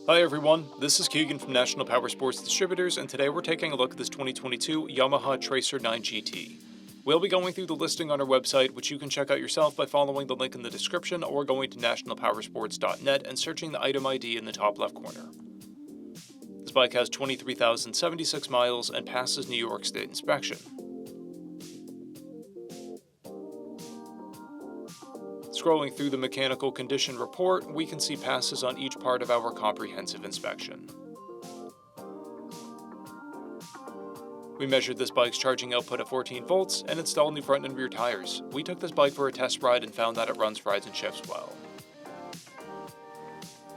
Hi everyone, this is Keegan from National Powersports Distributors, and today we're taking a look at this 2022 Yamaha TRACER 9 GT. We'll be going through the listing on our website, which you can check out yourself by following the link in the description or going to nationalpowersports.net and searching the item ID in the top left corner. This bike has 23,076 miles and passes New York State inspection. Scrolling through the mechanical condition report, we can see passes on each part of our comprehensive inspection. We measured this bike's charging output at 14 volts and installed new front and rear tires. We took this bike for a test ride and found that it runs, rides, and shifts well.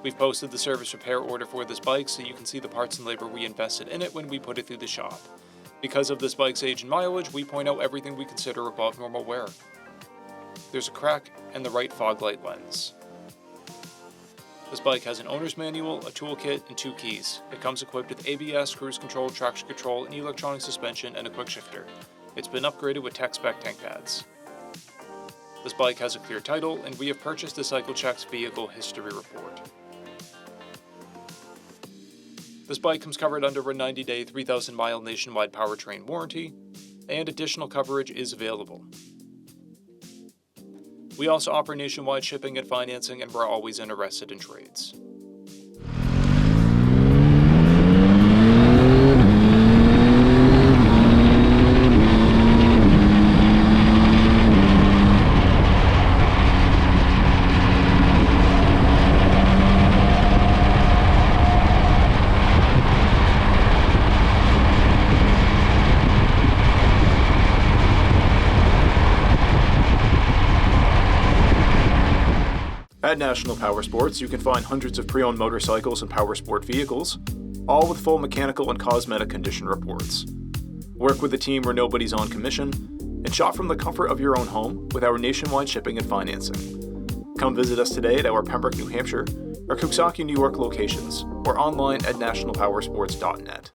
We've posted the service repair order for this bike so you can see the parts and labor we invested in it when we put it through the shop. Because of this bike's age and mileage, we point out everything we consider above normal wear. There's a crack in the right fog light lens. This bike has an owner's manual, a toolkit, and 2 keys. It comes equipped with ABS, cruise control, traction control, and electronic suspension, and a quick shifter. It's been upgraded with tech-spec tank pads. This bike has a clear title, and we have purchased the CycleCheck's vehicle history report. This bike comes covered under a 90-day, 3,000-mile nationwide powertrain warranty, and additional coverage is available. We also offer nationwide shipping and financing, and we're always interested in trades. At National Powersports, you can find hundreds of pre-owned motorcycles and powersport vehicles, all with full mechanical and cosmetic condition reports. Work with a team where nobody's on commission, and shop from the comfort of your own home with our nationwide shipping and financing. Come visit us today at our Pembroke, New Hampshire, or Coxsackie, New York locations, or online at nationalpowersports.net.